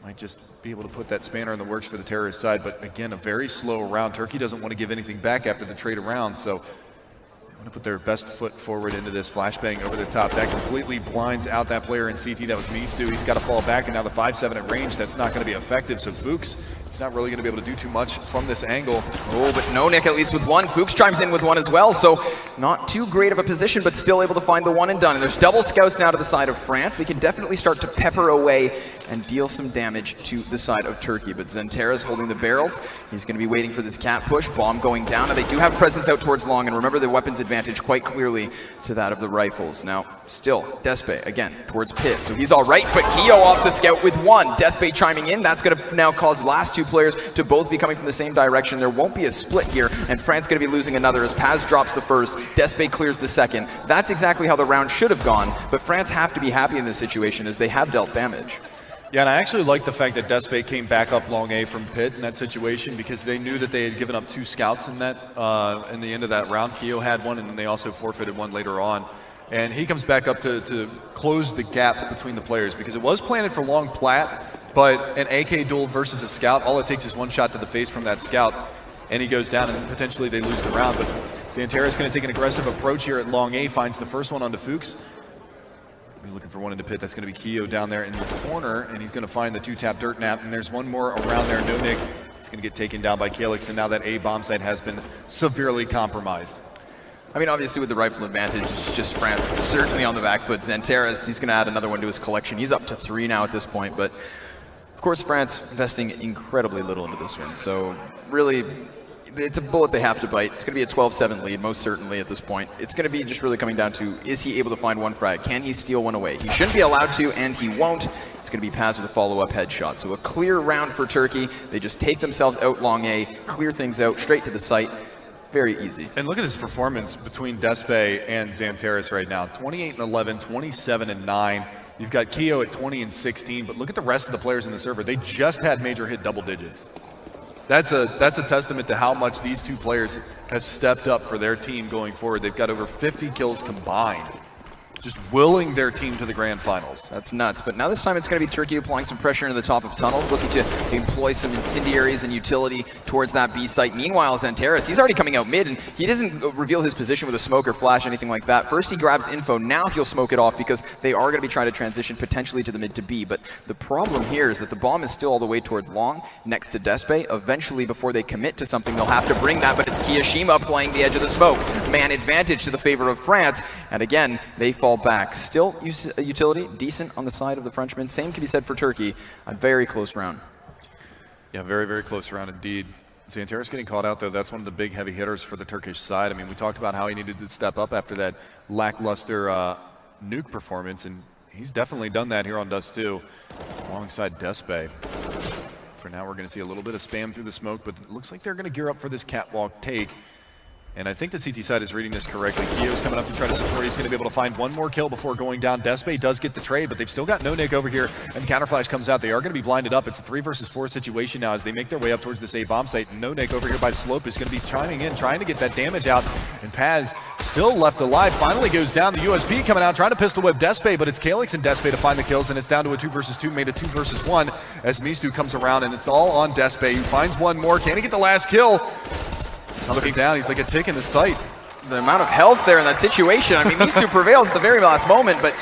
might just be able to put that spanner in the works for the terrorist side. But again, a very slow round. Turkey doesn't want to give anything back after the trade around, so they want to put their best foot forward into this flashbang over the top. That completely blinds out that player in CT. That was Mistu. He's got to fall back, and now the 5-7 at range. That's not going to be effective. So Fuchs, he's not really going to be able to do too much from this angle. Oh, but no Nick at least with one. Fuchs chimes in with one as well, so not too great of a position, but still able to find the one and done. And there's double scouts now to the side of France. They can definitely start to pepper away and deal some damage to the side of Turkey. But Zanteris holding the barrels. He's going to be waiting for this cat push. Bomb going down. Now they do have presence out towards long, and remember the weapons advantage quite clearly to that of the rifles. Now, still, Despe, again, towards Pit. So he's all right, but Keo off the scout with one. Despe chiming in. That's going to now cause last 2 players to both be coming from the same direction. There won't be a split here, and France going to be losing another as Paz drops the first. Despe clears the second. That's exactly how the round should have gone, but France have to be happy in this situation as they have dealt damage. Yeah, and I actually like the fact that Despe came back up long A from Pit in that situation, because they knew that they had given up 2 scouts in that in the end of that round. Keo had one, and then they also forfeited one later on. And he comes back up to close the gap between the players, because it was planted for long plat, but an AK duel versus a scout, all it takes is 1 shot to the face from that scout, and he goes down, and potentially they lose the round. But Zanteris is going to take an aggressive approach here at long A, finds the first one onto Fuchs. He's looking for one into Pit. That's going to be Keo down there in the corner, and he's going to find the 2-tap dirt nap, and there's one more around there. No Nick. He's going to get taken down by Calix, and now that A bomb site has been severely compromised. I mean, obviously with the rifle advantage, it's just France certainly on the back foot. Zanteris, he's going to add another one to his collection. He's up to 3 now at this point, but of course France investing incredibly little into this one. So really, it's a bullet they have to bite. It's going to be a 12-7 lead, most certainly at this point. It's going to be just really coming down to, is he able to find one frag? Can he steal one away? He shouldn't be allowed to, and he won't. It's going to be Paz with a follow-up headshot. So a clear round for Turkey. They just take themselves out long A, clear things out, straight to the site. Very easy. And look at this performance between Despe and Zanteris right now. 28-11, 27-9. You've got Keo at 20-16, but look at the rest of the players in the server. They just had major hit double digits. That's a testament to how much these 2 players have stepped up for their team going forward. They've got over 50 kills combined, just willing their team to the grand finals. That's nuts. But now this time it's going to be Turkey applying some pressure into the top of tunnels, looking to employ some incendiaries and utility towards that B site. Meanwhile, Zanteris, he's already coming out mid, and he doesn't reveal his position with a smoke or flash, anything like that. First he grabs info, now he'll smoke it off because they are going to be trying to transition potentially to the mid to B. But the problem here is that the bomb is still all the way towards long, next to Despe. Eventually, before they commit to something, they'll have to bring that, but it's Kiyashima playing the edge of the smoke. Man advantage to the favor of France, and again, they fall back. Still utility decent on the side of the Frenchman. Same can be said for Turkey. A very close round. Yeah, very, very close round indeed. Zanteris getting caught out, though. That's one of the big heavy hitters for the Turkish side. I mean, we talked about how he needed to step up after that lackluster nuke performance, and he's definitely done that here on Dust 2 alongside Despe. For now, we're going to see a little bit of spam through the smoke, but it looks like they're going to gear up for this catwalk take. And I think the CT side is reading this correctly. Keo's coming up to try to support. He's going to be able to find one more kill before going down. Despe does get the trade, but they've still got no Nick over here, and Counterflash comes out. They are going to be blinded up. It's a 3 versus 4 situation now as they make their way up towards this A bomb site. And no Nick over here by the slope is going to be chiming in, trying to get that damage out. And Paz still left alive, finally goes down. The USP coming out, trying to pistol whip Despe, but it's Calix and Despe to find the kills, and it's down to a 2 versus 2, made a 2 versus 1 as Mistu comes around, and it's all on Despe, who finds one more. Can he get the last kill? He's looking down. He's like a tick in the sight. The amount of health there in that situation. I mean, Mistu prevails at the very last moment, but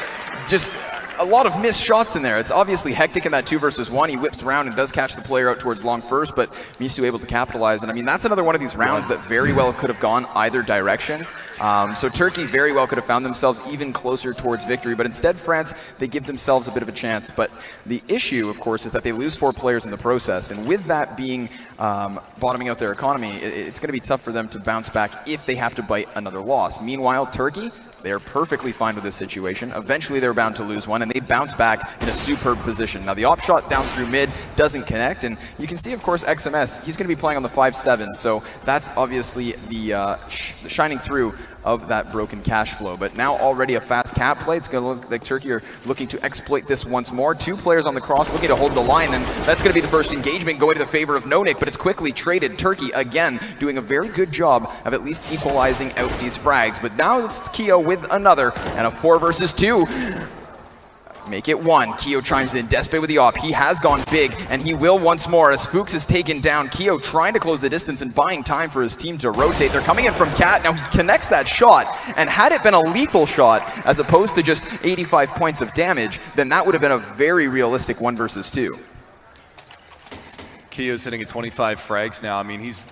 just a lot of missed shots in there. It's obviously hectic in that 2 versus 1. He whips around and does catch the player out towards long first, but Mistu able to capitalize. And I mean, that's another one of these rounds that very well could have gone either direction. So Turkey very well could have found themselves even closer towards victory, but instead France, they give themselves a bit of a chance. But the issue, of course, is that they lose 4 players in the process, and with that being bottoming out their economy, it's going to be tough for them to bounce back if they have to bite another loss. Meanwhile, Turkey, They are perfectly fine with this situation. Eventually they're bound to lose one, and they bounce back in a superb position. Now the op shot down through mid doesn't connect, and you can see, of course, XMS, he's going to be playing on the 5-7, so that's obviously the shining through of that broken cash flow. But now already a fast cap play. It's going to look like Turkey are looking to exploit this once more. 2 players on the cross looking to hold the line, and that's going to be the first engagement going to the favor of NoNick, but it's quickly traded. Turkey, again, doing a very good job of at least equalizing out these frags. But now it's Keo with another, and a 4 versus 2. Make it 1. Keo chimes in. Despe with the op. He has gone big, and he will once more as Fuchs is taken down. Keo trying to close the distance and buying time for his team to rotate. They're coming in from Cat. Now he connects that shot, and had it been a lethal shot as opposed to just 85 points of damage, then that would have been a very realistic 1 versus 2. Keo's hitting at 25 frags now. I mean, he's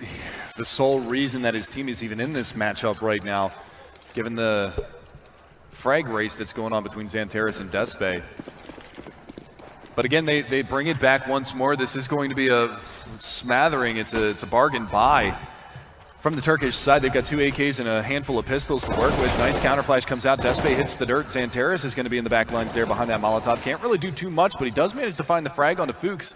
the sole reason that his team is even in this matchup right now, given the frag race that's going on between Xantares and Despe. But again, they bring it back once more. This is going to be a smattering. It's a bargain buy from the Turkish side. They've got 2 AKs and a handful of pistols to work with. Nice counter flash comes out. Despe hits the dirt. Xantares is going to be in the back lines there behind that Molotov. Can't really do too much, but he does manage to find the frag onto Fuchs.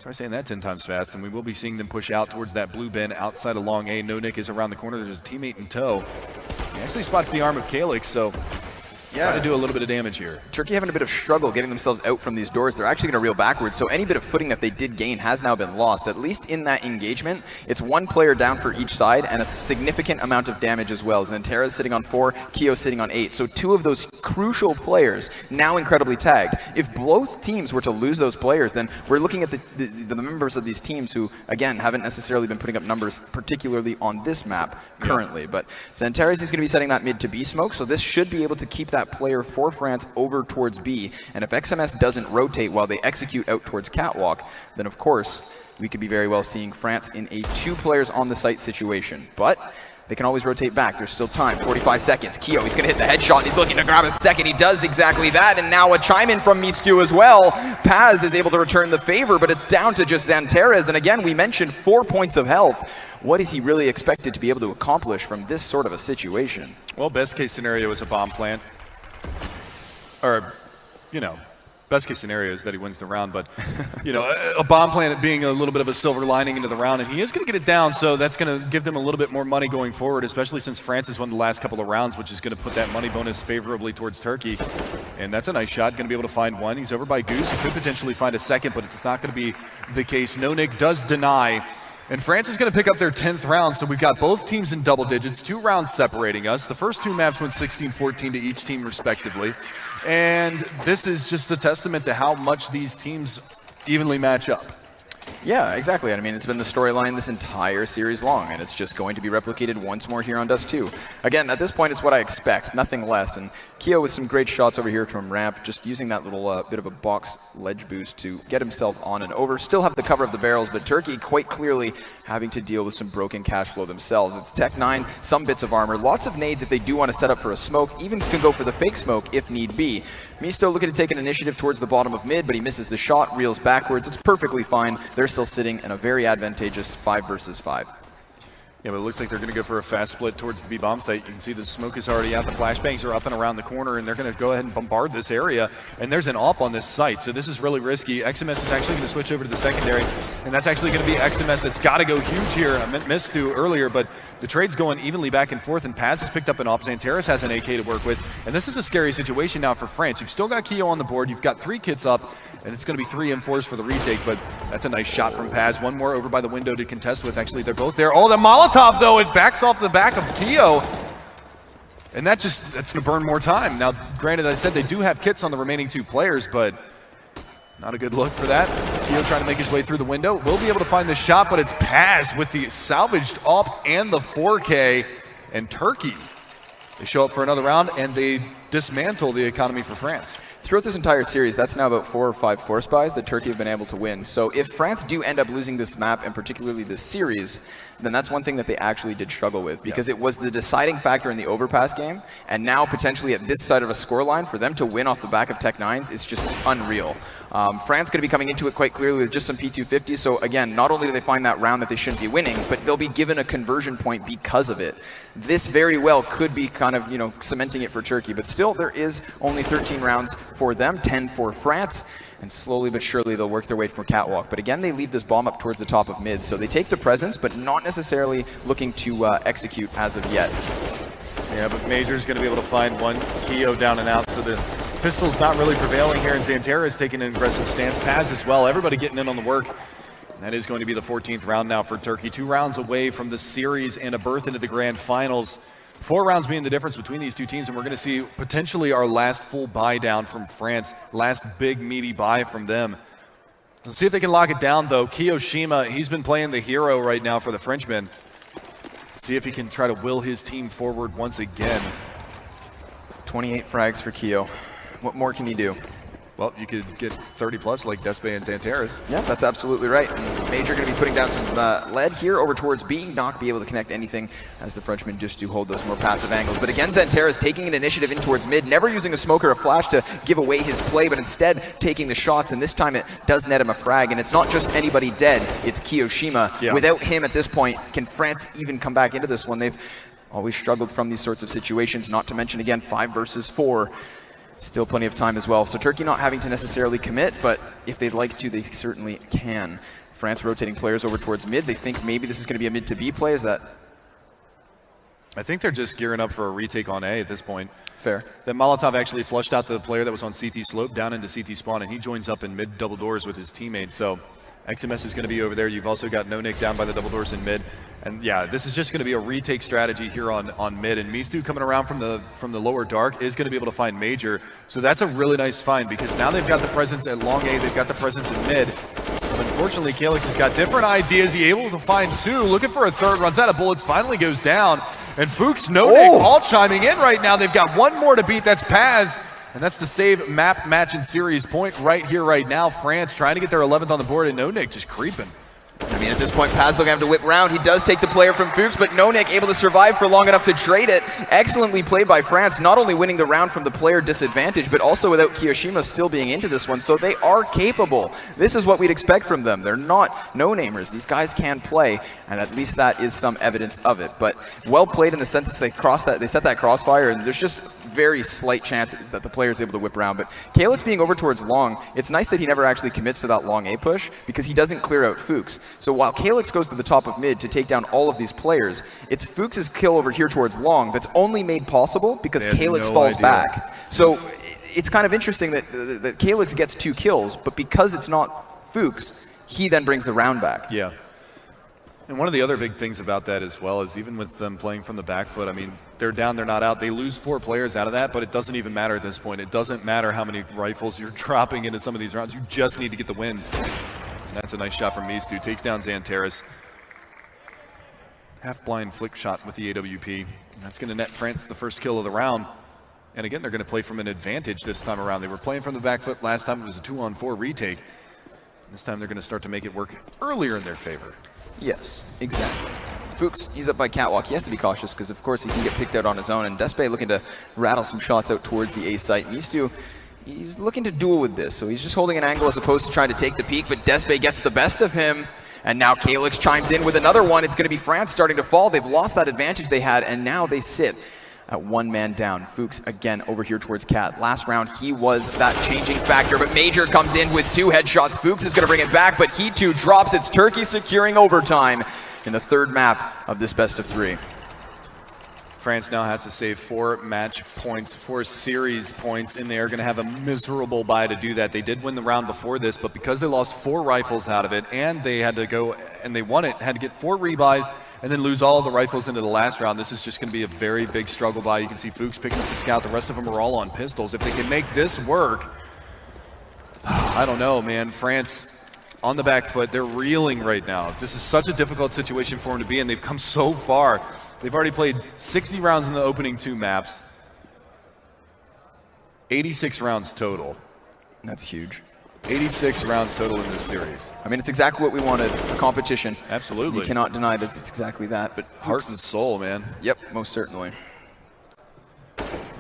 Try saying that 10 times fast, and we will be seeing them push out towards that blue bin outside of long A. NoNick is around the corner. There's a teammate in tow. He actually spots the arm of Kalix, so yeah, trying to do a little bit of damage here. Turkey having a bit of struggle getting themselves out from these doors. They're actually going to reel backwards, so any bit of footing that they did gain has now been lost. At least in that engagement, it's 1 player down for each side and a significant amount of damage as well. Xantares sitting on 4, Keo sitting on 8. So 2 of those crucial players now incredibly tagged. If both teams were to lose those players, then we're looking at the members of these teams who, again, haven't necessarily been putting up numbers, particularly on this map currently. Yeah. But Xantares is going to be setting that mid to B smoke, so this should be able to keep that player for France over towards B. And if XMS doesn't rotate while they execute out towards Catwalk, then of course we could be very well seeing France in a 2 players on the site situation. But they can always rotate back. There's still time. 45 seconds. Keo, he's going to hit the headshot. He's looking to grab a second. He does exactly that. And now a chime in from Mistu as well. Paz is able to return the favor, but it's down to just Xantares. And again, we mentioned 4 points of health. What is he really expected to be able to accomplish from this sort of a situation? Well, best case scenario is a bomb plant. Or, you know, best case scenario is that he wins the round, but, you know, a bomb plant being a little bit of a silver lining into the round, and he is going to get it down, so that's going to give them a little bit more money going forward, especially since France has won the last couple of rounds, which is going to put that money bonus favorably towards Turkey. And that's a nice shot, going to be able to find 1. He's over by Goose. He could potentially find a second, but it's not going to be the case. NoNick does deny. And France is going to pick up their 10th round, so we've got both teams in double digits, 2 rounds separating us. The first 2 maps went 16-14 to each team respectively. And this is just a testament to how much these teams evenly match up. Yeah, exactly. I mean, it's been the storyline this entire series long, and it's just going to be replicated once more here on Dust 2. Again, at this point, it's what I expect, nothing less. And Keo with some great shots over here from ramp, just using that little bit of a box ledge boost to get himself on and over. Still have the cover of the barrels, but Turkey quite clearly having to deal with some broken cash flow themselves. It's Tech 9, some bits of armor, lots of nades if they do want to set up for a smoke, even can go for the fake smoke if need be. Misto looking to take an initiative towards the bottom of mid, but he misses the shot, reels backwards. It's perfectly fine. They're still sitting in a very advantageous 5 versus 5. Yeah, but it looks like they're going to go for a fast split towards the B-bomb site. You can see the smoke is already out. The flashbangs are up and around the corner, and they're going to go ahead and bombard this area. And there's an AWP on this site, so this is really risky. XMS is actually going to switch over to the secondary, and that's actually going to be XMS that's got to go huge here. I missed to earlier, but the trade's going evenly back and forth, and Paz has picked up an AWP. Xantares has an AK to work with, and this is a scary situation now for France. You've still got Keo on the board. You've got 3 kits up, and it's going to be 3 M4s for the retake, but that's a nice shot from Paz. 1 more over by the window to contest with. Actually, they're both there. Oh, the Molotov, though, it backs off the back of Keo, and that's going to burn more time. Now, granted, I said they do have kits on the remaining 2 players, but not a good look for that. Keo trying to make his way through the window. Will be able to find the shot, but it's Paz with the salvaged AWP and the 4K, and Turkey. They show up for another round, and they dismantle the economy for France. Throughout this entire series, that's now about 4 or 5 force buys that Turkey have been able to win. So if France do end up losing this map, and particularly this series, then that's one thing that they actually did struggle with, because it was the deciding factor in the overpass game, and now potentially at this side of a scoreline, for them to win off the back of Tech 9s is just unreal. France going to be coming into it quite clearly with just some P250s. So again, not only do they find that round that they shouldn't be winning, but they'll be given a conversion point because of it. This very well could be kind of, you know, cementing it for Turkey. But still, there is only 13 rounds for them, 10 for France. And slowly but surely, they'll work their way from catwalk. But again, they leave this bomb up towards the top of mid. So they take the presence, but not necessarily looking to execute as of yet. Yeah, but Major's going to be able to find one Keo down and out. So the pistol's not really prevailing here. And XANTARA is taking an aggressive stance. Paz as well. Everybody getting in on the work. And that is going to be the 14th round now for Turkey. 2 rounds away from the series and a berth into the grand finals. 4 rounds being the difference between these two teams, and we're going to see potentially our last full buy down from France, last big meaty buy from them. Let's see if they can lock it down, though. Kiyoshima, he's been playing the hero right now for the Frenchman. See if he can try to will his team forward once again. 28 frags for Keo. What more can he do? Well, you could get 30 plus like Despe and XANTARA's. Yeah, that's absolutely right. And Major going to be putting down some lead here over towards B, not be able to connect anything as the Frenchmen just do hold those more passive angles. But again, XANTARA is taking an initiative in towards mid, never using a smoke or a flash to give away his play, but instead taking the shots, and this time it does net him a frag, and it's not just anybody dead, it's Kiyoshima. Yeah. Without him at this point, can France even come back into this one? They've always struggled from these sorts of situations, not to mention, again, 5 versus 4. Still plenty of time as well. So Turkey not having to necessarily commit, but if they'd like to, they certainly can. France rotating players over towards mid. They think maybe this is going to be a mid to B play. Is that? I think they're just gearing up for a retake on A at this point. Fair. Then Molotov actually flushed out the player that was on CT slope down into CT spawn, and he joins up in mid double doors with his teammate. So XMS is going to be over there. You've also got NoNick down by the double doors in mid. And yeah, this is just going to be a retake strategy here on mid. And Mistu coming around from the lower dark is going to be able to find Major. So that's a really nice find because now they've got the presence at long A. They've got the presence in mid. But unfortunately, Calyx has got different ideas. He's able to find 2. Looking for a third. Runs out of bullets. Finally goes down. And Fuchs, NoNick all chiming in right now. They've got one more to beat. That's Paz. And that's the save map match and series point right here, right now. France trying to get their 11th on the board, and NoNick just creeping. I mean, at this point, Paz going to have to whip around. He does take the player from Fuchs, but NoNick able to survive for long enough to trade it. Excellently played by France, not only winning the round from the player disadvantage, but also without Kiyoshima still being into this one. So they are capable. This is what we'd expect from them. They're not no-namers. These guys can play, and at least that is some evidence of it. But well played in the sense that they set that crossfire, and there's just very slight chances that the player is able to whip around. But Calyx being over towards long, it's nice that he never actually commits to that long A push because he doesn't clear out Fuchs. So while Calyx goes to the top of mid to take down all of these players, it's Fuchs' kill over here towards long that's only made possible because Calyx falls back. So it's kind of interesting that Calyx gets 2 kills, but because it's not Fuchs, he then brings the round back. Yeah. And one of the other big things about that as well is even with them playing from the back foot, I mean, they're down, they're not out. They lose 4 players out of that, but it doesn't even matter at this point. It doesn't matter how many rifles you're dropping into some of these rounds. You just need to get the wins. And that's a nice shot from Mistu. Takes down XANTARA. Half-blind flick shot with the AWP. And that's going to net France the first kill of the round. And again, they're going to play from an advantage this time around. They were playing from the back foot last time. It was a 2-on-4 retake. This time they're going to start to make it work earlier in their favor. Yes, exactly. Fuchs, he's up by catwalk. He has to be cautious because, of course, he can get picked out on his own. And Despe looking to rattle some shots out towards the A site. Mistu, he's looking to duel with this. So he's just holding an angle as opposed to trying to take the peek. But Despe gets the best of him. And now Calyx chimes in with another one. It's going to be France starting to fall. They've lost that advantage they had. And now they sit at 1 man down. Fuchs again over here towards Cat. Last round, he was that changing factor. But Major comes in with 2 headshots. Fuchs is going to bring it back. But he too drops. It's Turkey securing overtime in the 3rd map of this best of 3. France now has to save 4 match points, 4 series points, and they are going to have a miserable bye to do that. They did win the round before this, but because they lost 4 rifles out of it, and they had to go, and they won it, had to get 4 rebuys, and then lose all of the rifles into the last round. This is just going to be a very big struggle bye. You can see Fuchs picking up the scout. The rest of them are all on pistols. If they can make this work, I don't know, man. France on the back foot, they're reeling right now. This is such a difficult situation for them to be in. They've come so far. They've already played 60 rounds in the opening 2 maps. 86 rounds total. That's huge. 86 rounds total in this series. I mean, it's exactly what we wanted, a competition. Absolutely. You cannot deny that it's exactly that. But heart and soul, man. Yep, most certainly.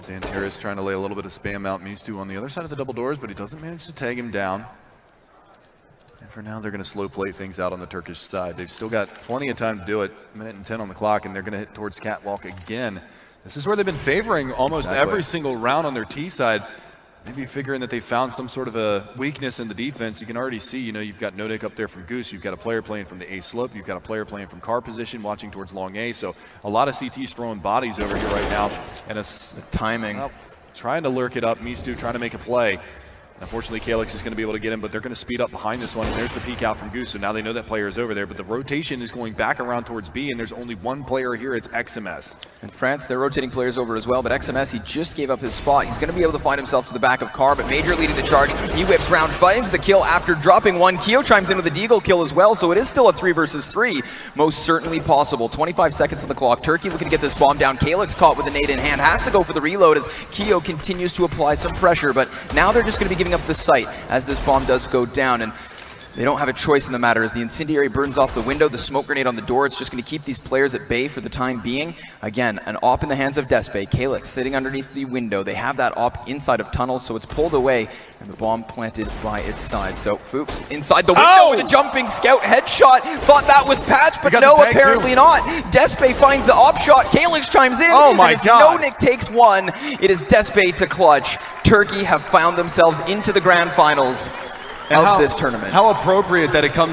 Xantares trying to lay a little bit of spam out. mcsg on the other side of the double doors, but he doesn't manage to tag him down. And for now, they're going to slow play things out on the Turkish side. They've still got plenty of time to do it. 1:10 on the clock, and they're going to hit towards Catwalk again. This is where they've been favoring almost every single round on their T side. Maybe figuring that they found some sort of a weakness in the defense. You can already see, you know, you've got No Nick up there from Goose. You've got a player playing from the A slope. You've got a player playing from car position, watching towards long A. So a lot of CTs throwing bodies over here right now. And it's the timing. Well, trying to lurk it up. mcsg trying to make a play. Unfortunately, Calyx is going to be able to get him, but they're going to speed up behind this one. And there's the peek out from Goose, so now they know that player is over there. But the rotation is going back around towards B, and there's only one player here. It's XMS. In France, they're rotating players over as well, but XMS, he just gave up his spot. He's going to be able to find himself to the back of Car, but Major leading the charge. He whips round, finds the kill after dropping one. Keo chimes in with a deagle kill as well, so it is still a 3 versus 3. Most certainly possible. 25 seconds on the clock. Turkey looking to get this bomb down. Calyx caught with a nade in hand, has to go for the reload as Keo continues to apply some pressure, but now they're just going to be giving up the site as this bomb does go down, and they don't have a choice in the matter as the incendiary burns off the window, the smoke grenade on the door. It's just going to keep these players at bay for the time being. Again, an op in the hands of Despe. Calyx sitting underneath the window. They have that op inside of tunnels, so it's pulled away, and the bomb planted by its side. So Fuchs inside the window with a jumping scout headshot. Thought that was patched, but no, apparently not. Despe finds the op shot. Calyx chimes in. Oh my God. No Nick takes one. It is Despe to clutch. Turkey have found themselves into the grand finals of this tournament. How appropriate that it comes